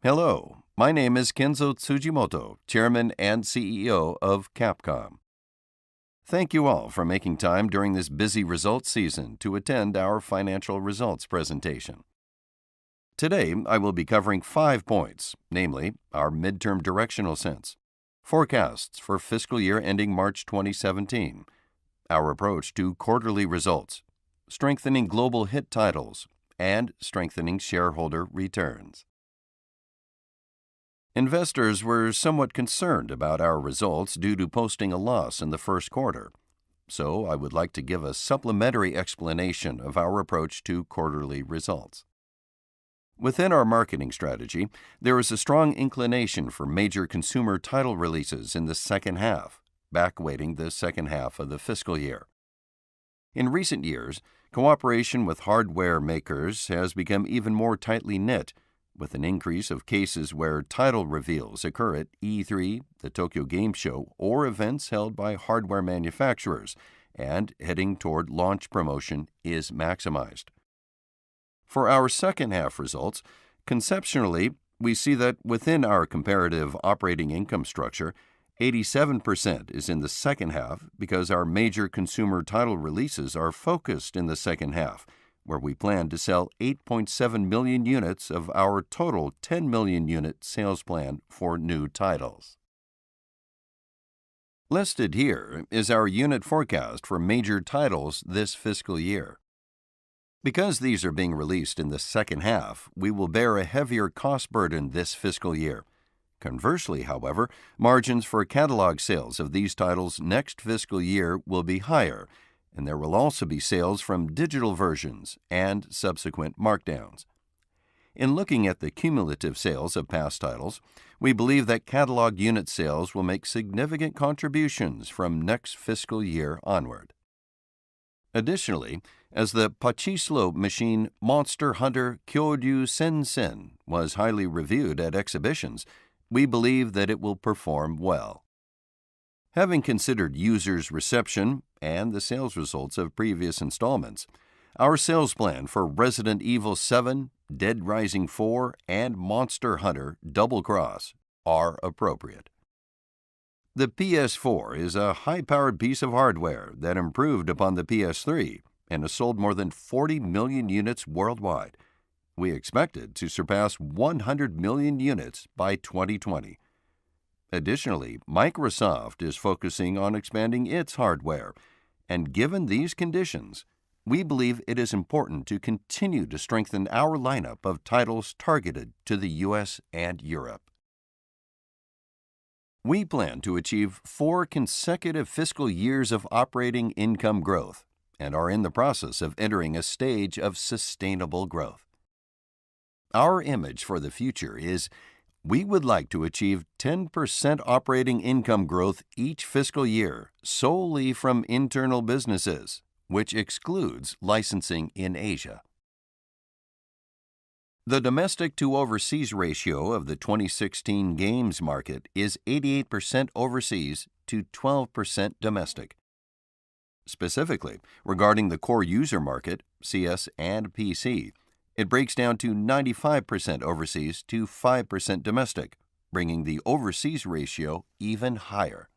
Hello, my name is Kenzo Tsujimoto, Chairman and CEO of Capcom. Thank you all for making time during this busy results season to attend our financial results presentation. Today, I will be covering 5 points, namely our midterm directional sense, forecasts for fiscal year ending March 2017, our approach to quarterly results, strengthening global hit titles, and strengthening shareholder returns. Investors were somewhat concerned about our results due to posting a loss in the first quarter, so I would like to give a supplementary explanation of our approach to quarterly results. Within our marketing strategy, there is a strong inclination for major consumer title releases in the second half, backweighting the second half of the fiscal year. In recent years, cooperation with hardware makers has become even more tightly knit, with an increase of cases where title reveals occur at E3, the Tokyo Game Show, or events held by hardware manufacturers, and heading toward launch promotion is maximized. For our second half results, conceptually, we see that within our comparative operating income structure, 87% is in the second half because our major consumer title releases are focused in the second half, where we plan to sell 8.7 million units of our total 10 million unit sales plan for new titles. Listed here is our unit forecast for major titles this fiscal year. Because these are being released in the second half, we will bear a heavier cost burden this fiscal year. Conversely, however, margins for catalog sales of these titles next fiscal year will be higher, and there will also be sales from digital versions and subsequent markdowns. In looking at the cumulative sales of past titles, we believe that catalog unit sales will make significant contributions from next fiscal year onward. Additionally, as the Pachislo machine Monster Hunter Kyoryu Sensen was highly reviewed at exhibitions, we believe that it will perform well. Having considered users' reception and the sales results of previous installments, our sales plan for Resident Evil 7, Dead Rising 4, and Monster Hunter Double Cross are appropriate. The PS4 is a high-powered piece of hardware that improved upon the PS3 and has sold more than 40 million units worldwide. We expect it to surpass 100 million units by 2020. Additionally, Microsoft is focusing on expanding its hardware, and given these conditions, we believe it is important to continue to strengthen our lineup of titles targeted to the U.S. and Europe. We plan to achieve 4 consecutive fiscal years of operating income growth and are in the process of entering a stage of sustainable growth. Our image for the future is we would like to achieve 10% operating income growth each fiscal year solely from internal businesses, which excludes licensing in Asia. The domestic to overseas ratio of the 2016 games market is 88% overseas to 12% domestic. Specifically, regarding the core user market, CS and PC, it breaks down to 95% overseas to 5% domestic, bringing the overseas ratio even higher.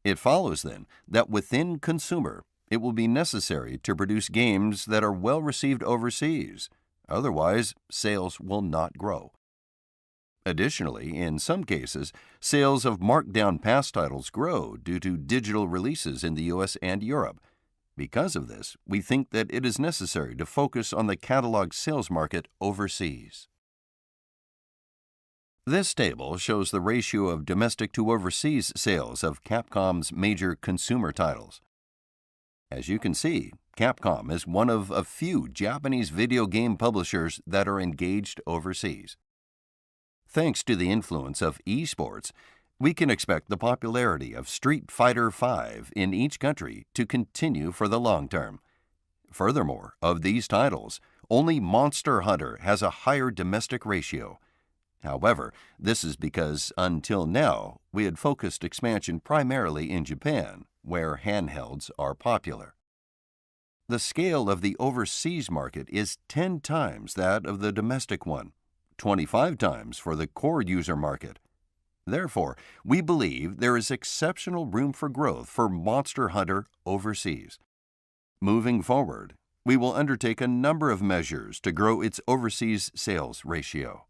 It follows, then, that within consumer, it will be necessary to produce games that are well received overseas. Otherwise, sales will not grow. Additionally, in some cases, sales of marked-down past titles grow due to digital releases in the U.S. and Europe. Because of this, we think that it is necessary to focus on the catalog sales market overseas. This table shows the ratio of domestic to overseas sales of Capcom's major consumer titles. As you can see, Capcom is one of a few Japanese video game publishers that are engaged overseas. Thanks to the influence of esports, we can expect the popularity of Street Fighter V in each country to continue for the long term. Furthermore, of these titles, only Monster Hunter has a higher domestic ratio. However, this is because, until now, we had focused expansion primarily in Japan, where handhelds are popular. The scale of the overseas market is 10 times that of the domestic one, 25 times for the core user market. Therefore, we believe there is exceptional room for growth for Monster Hunter overseas. Moving forward, we will undertake a number of measures to grow its overseas sales ratio.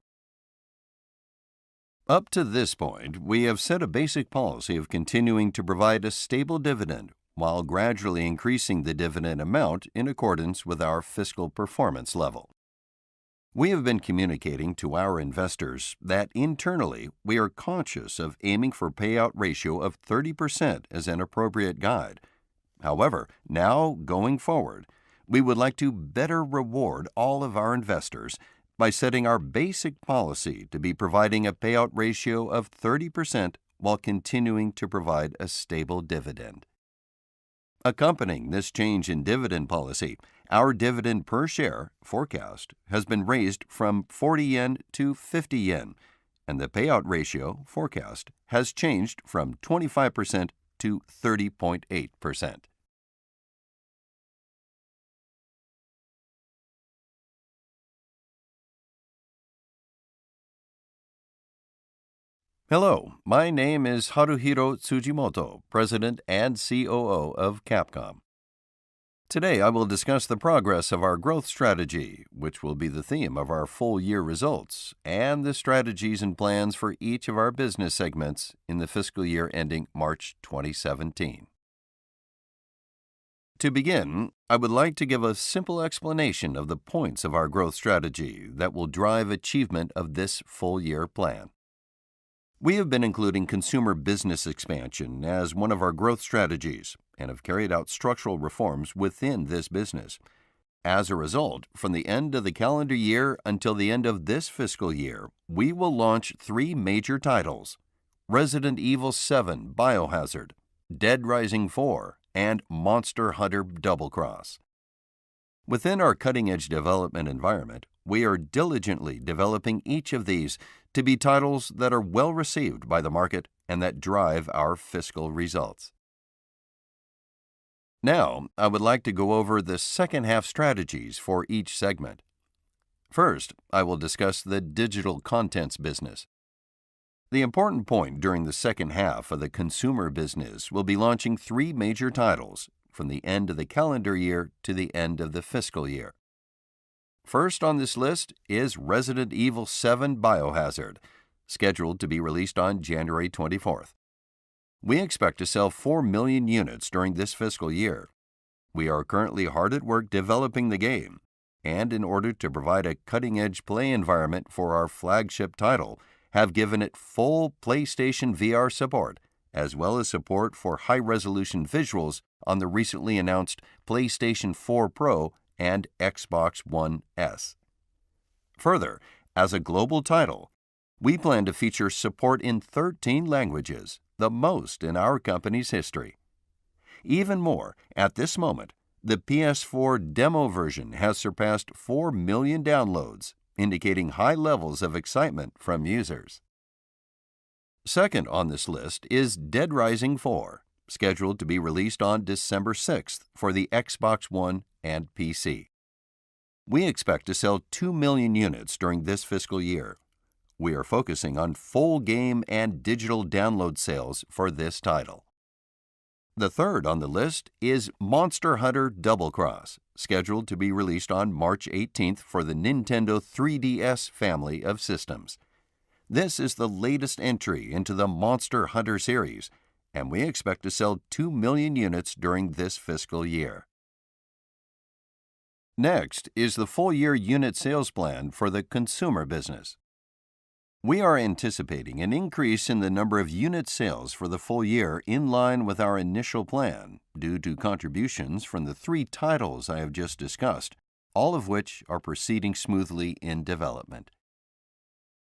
Up to this point, we have set a basic policy of continuing to provide a stable dividend while gradually increasing the dividend amount in accordance with our fiscal performance level. We have been communicating to our investors that internally we are conscious of aiming for payout ratio of 30% as an appropriate guide. However, now going forward, we would like to better reward all of our investors by setting our basic policy to be providing a payout ratio of 30% while continuing to provide a stable dividend. Accompanying this change in dividend policy, our dividend per share forecast has been raised from 40 yen to 50 yen, and the payout ratio forecast has changed from 25% to 30.8%. Hello, my name is Haruhiro Tsujimoto, President and COO of Capcom. Today I will discuss the progress of our growth strategy, which will be the theme of our full-year results, and the strategies and plans for each of our business segments in the fiscal year ending March 2017. To begin, I would like to give a simple explanation of the points of our growth strategy that will drive achievement of this full-year plan. We have been including consumer business expansion as one of our growth strategies and have carried out structural reforms within this business. As a result, from the end of the calendar year until the end of this fiscal year, we will launch 3 major titles: Resident Evil 7 Biohazard, Dead Rising 4, and Monster Hunter Double Cross. Within our cutting-edge development environment, we are diligently developing each of these to be titles that are well received by the market and that drive our fiscal results. Now, I would like to go over the second half strategies for each segment. First, I will discuss the digital contents business. The important point during the second half of the consumer business will be launching 3 major titles from the end of the calendar year to the end of the fiscal year. First on this list is Resident Evil 7 Biohazard, scheduled to be released on January 24th. We expect to sell 4 million units during this fiscal year. We are currently hard at work developing the game, and in order to provide a cutting-edge play environment for our flagship title, have given it full PlayStation VR support, as well as support for high-resolution visuals on the recently announced PlayStation 4 Pro and Xbox One S. Further, as a global title, we plan to feature support in 13 languages, the most in our company's history. Even more, at this moment, the PS4 demo version has surpassed 4 million downloads, indicating high levels of excitement from users. Second on this list is Dead Rising 4, scheduled to be released on December 6th for the Xbox One and PC. We expect to sell 2 million units during this fiscal year. We are focusing on full game and digital download sales for this title. The third on the list is Monster Hunter Double Cross, scheduled to be released on March 18th for the Nintendo 3DS family of systems. This is the latest entry into the Monster Hunter series, and we expect to sell 2 million units during this fiscal year. Next is the full-year unit sales plan for the consumer business. We are anticipating an increase in the number of unit sales for the full year in line with our initial plan due to contributions from the 3 titles I have just discussed, all of which are proceeding smoothly in development.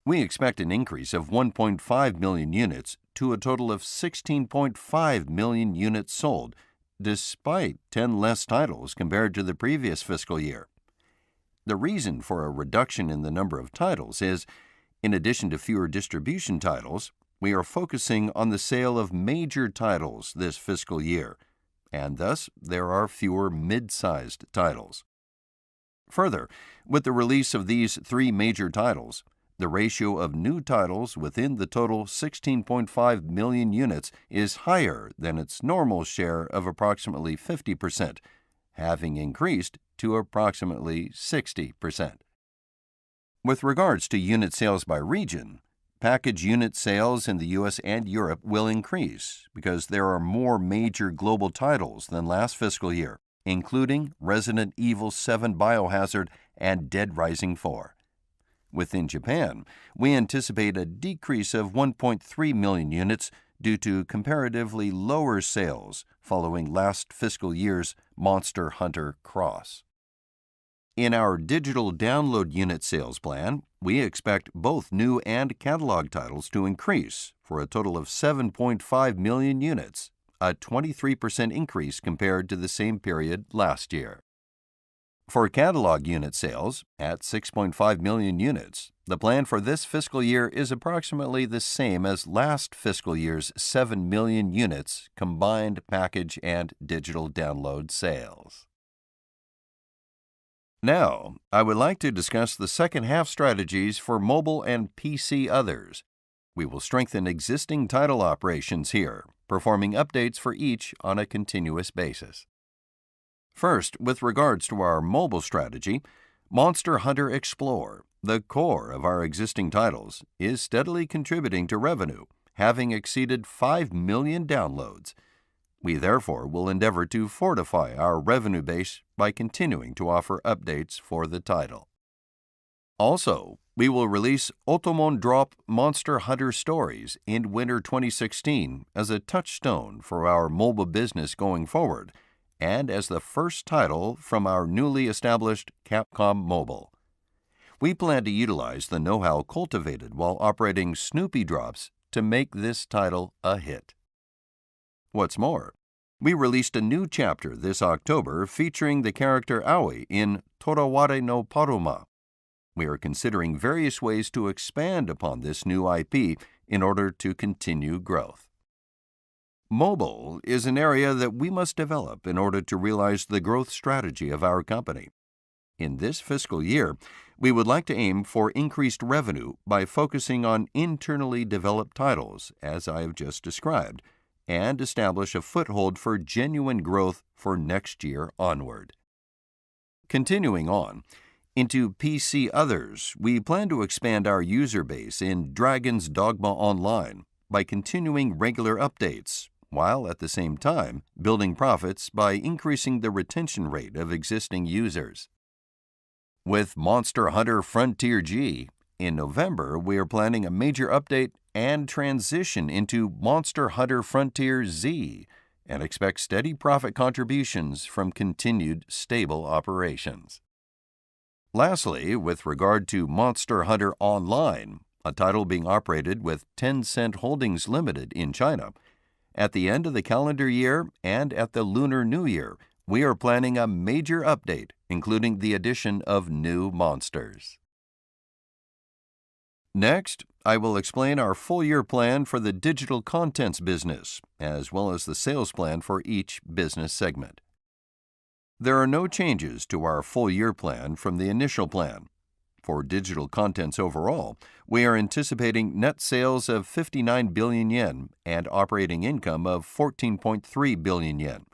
We expect an increase of 1.5 million units to a total of 16.5 million units sold, despite 10 less titles compared to the previous fiscal year. The reason for a reduction in the number of titles is, in addition to fewer distribution titles, we are focusing on the sale of major titles this fiscal year, and thus there are fewer mid-sized titles. Further, with the release of these 3 major titles, The ratio of new titles within the total 16.5 million units is higher than its normal share of approximately 50%, having increased to approximately 60%. With regards to unit sales by region, package unit sales in the US and Europe will increase because there are more major global titles than last fiscal year, including Resident Evil 7 Biohazard and Dead Rising 4. Within Japan, we anticipate a decrease of 1.3 million units due to comparatively lower sales following last fiscal year's Monster Hunter Cross. In our digital download unit sales plan, we expect both new and catalog titles to increase for a total of 7.5 million units, a 23% increase compared to the same period last year. For catalog unit sales, at 6.5 million units, the plan for this fiscal year is approximately the same as last fiscal year's 7 million units combined package and digital download sales. Now, I would like to discuss the second half strategies for mobile and PC others. We will strengthen existing title operations here, performing updates for each on a continuous basis. First, with regards to our mobile strategy, Monster Hunter Explore, the core of our existing titles, is steadily contributing to revenue, having exceeded 5 million downloads. We therefore will endeavor to fortify our revenue base by continuing to offer updates for the title. Also, we will release Otomon Drop Monster Hunter Stories in winter 2016 as a touchstone for our mobile business going forward, and as the first title from our newly established Capcom Mobile. We plan to utilize the know-how cultivated while operating Snoopy Drops to make this title a hit. What's more, we released a new chapter this October featuring the character Aoi in Toraware no Paroma. We are considering various ways to expand upon this new IP in order to continue growth. Mobile is an area that we must develop in order to realize the growth strategy of our company. In this fiscal year, we would like to aim for increased revenue by focusing on internally developed titles, as I have just described, and establish a foothold for genuine growth for next year onward. Continuing on, into PC Others, we plan to expand our user base in Dragon's Dogma Online by continuing regular updates, while at the same time building profits by increasing the retention rate of existing users. With Monster Hunter Frontier G, in November we are planning a major update and transition into Monster Hunter Frontier Z and expect steady profit contributions from continued stable operations. Lastly, with regard to Monster Hunter Online, a title being operated with Tencent Holdings Limited in China, at the end of the calendar year and at the Lunar New Year, we are planning a major update, including the addition of new monsters. Next, I will explain our full-year plan for the digital contents business, as well as the sales plan for each business segment. There are no changes to our full-year plan from the initial plan. For digital contents overall, we are anticipating net sales of 59 billion yen and operating income of 14.3 billion yen.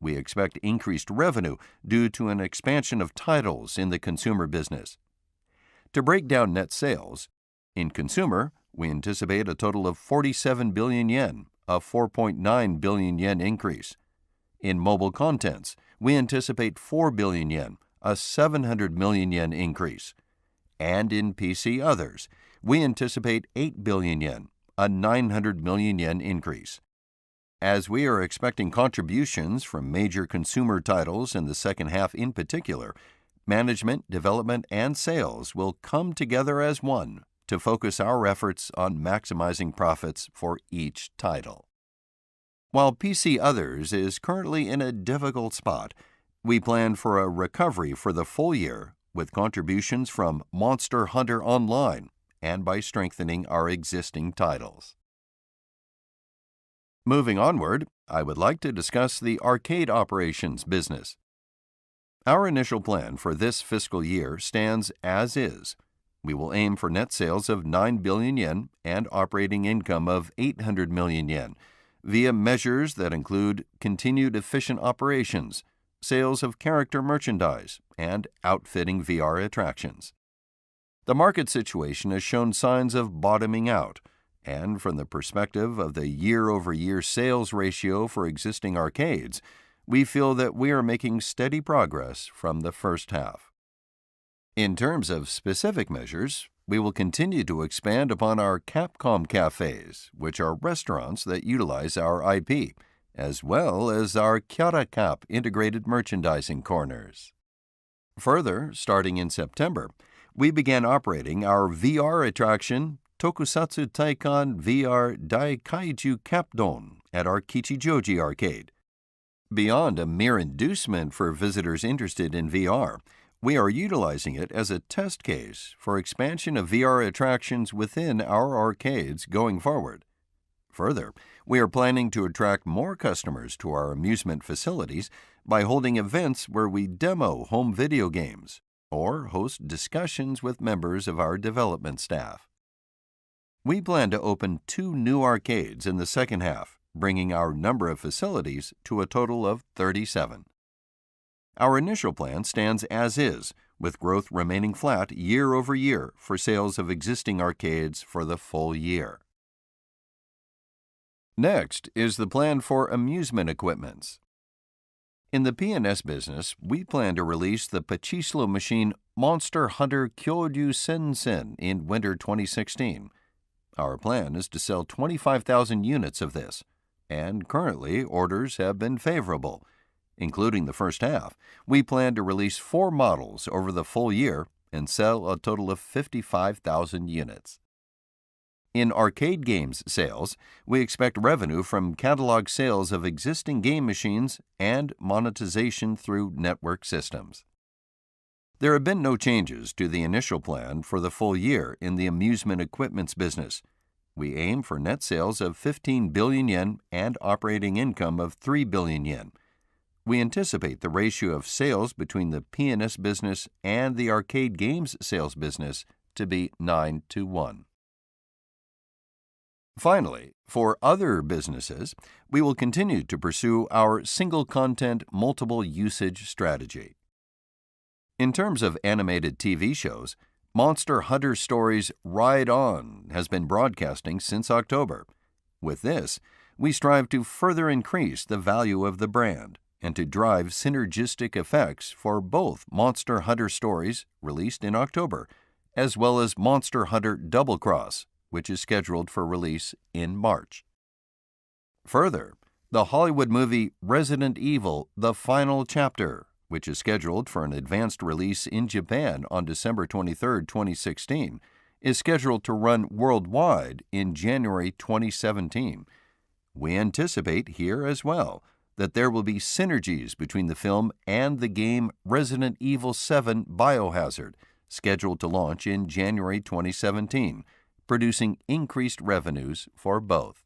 We expect increased revenue due to an expansion of titles in the consumer business. To break down net sales, in consumer, we anticipate a total of 47 billion yen, a 4.9 billion yen increase. In mobile contents, we anticipate 4 billion yen, a 700 million yen increase. And in PC Others, we anticipate 8 billion yen, a 900 million yen increase. As we are expecting contributions from major consumer titles in the second half in particular, management, development, and sales will come together as one to focus our efforts on maximizing profits for each title. While PC Others is currently in a difficult spot, we plan for a recovery for the full year with contributions from Monster Hunter Online and by strengthening our existing titles. Moving onward, I would like to discuss the arcade operations business. Our initial plan for this fiscal year stands as is. We will aim for net sales of 9 billion yen and operating income of 800 million yen via measures that include continued efficient operations, sales of character merchandise, and outfitting VR attractions. The market situation has shown signs of bottoming out, and from the perspective of the year-over-year sales ratio for existing arcades, we feel that we are making steady progress from the first half. In terms of specific measures, we will continue to expand upon our Capcom cafes, which are restaurants that utilize our IP, as well as our Kyara-Cap integrated merchandising corners. Further, starting in September, we began operating our VR attraction Tokusatsu Taikan VR Daikaiju Capdon at our Kichijoji arcade. Beyond a mere inducement for visitors interested in VR, we are utilizing it as a test case for expansion of VR attractions within our arcades going forward. Further, we are planning to attract more customers to our amusement facilities by holding events where we demo home video games or host discussions with members of our development staff. We plan to open 2 new arcades in the second half, bringing our number of facilities to a total of 37. Our initial plan stands as is, with growth remaining flat year over year for sales of existing arcades for the full year. Next is the plan for amusement equipments. In the P&S business, we plan to release the Pachislo machine Monster Hunter Kyoryu Sensen in winter 2016. Our plan is to sell 25,000 units of this, and currently orders have been favorable. Including the first half, we plan to release 4 models over the full year and sell a total of 55,000 units. In arcade games sales, we expect revenue from catalog sales of existing game machines and monetization through network systems. There have been no changes to the initial plan for the full year in the amusement equipments business. We aim for net sales of 15 billion yen and operating income of 3 billion yen. We anticipate the ratio of sales between the P&S business and the arcade games sales business to be 9-1. Finally, for other businesses, we will continue to pursue our single content, multiple usage strategy. In terms of animated TV shows, Monster Hunter Stories Ride On has been broadcasting since October. With this, we strive to further increase the value of the brand and to drive synergistic effects for both Monster Hunter Stories, released in October, as well as Monster Hunter Double Cross, which is scheduled for release in March. Further, the Hollywood movie Resident Evil: The Final Chapter, which is scheduled for an advanced release in Japan on December 23, 2016, is scheduled to run worldwide in January 2017. We anticipate here as well that there will be synergies between the film and the game Resident Evil 7 Biohazard, scheduled to launch in January 2017, producing increased revenues for both.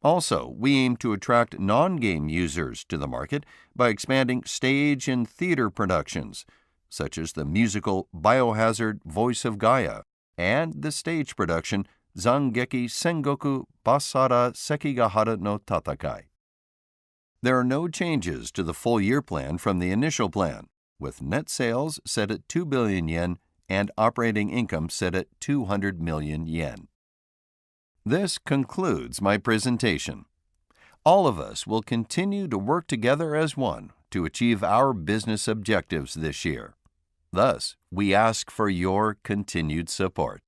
Also, we aim to attract non-game users to the market by expanding stage and theater productions, such as the musical Biohazard Voice of Gaia and the stage production Zangeki Sengoku Basara Sekigahara no Tatakai. There are no changes to the full-year plan from the initial plan, with net sales set at 2 billion yen and operating income set at 200 million yen. This concludes my presentation. All of us will continue to work together as one to achieve our business objectives this year. Thus, we ask for your continued support.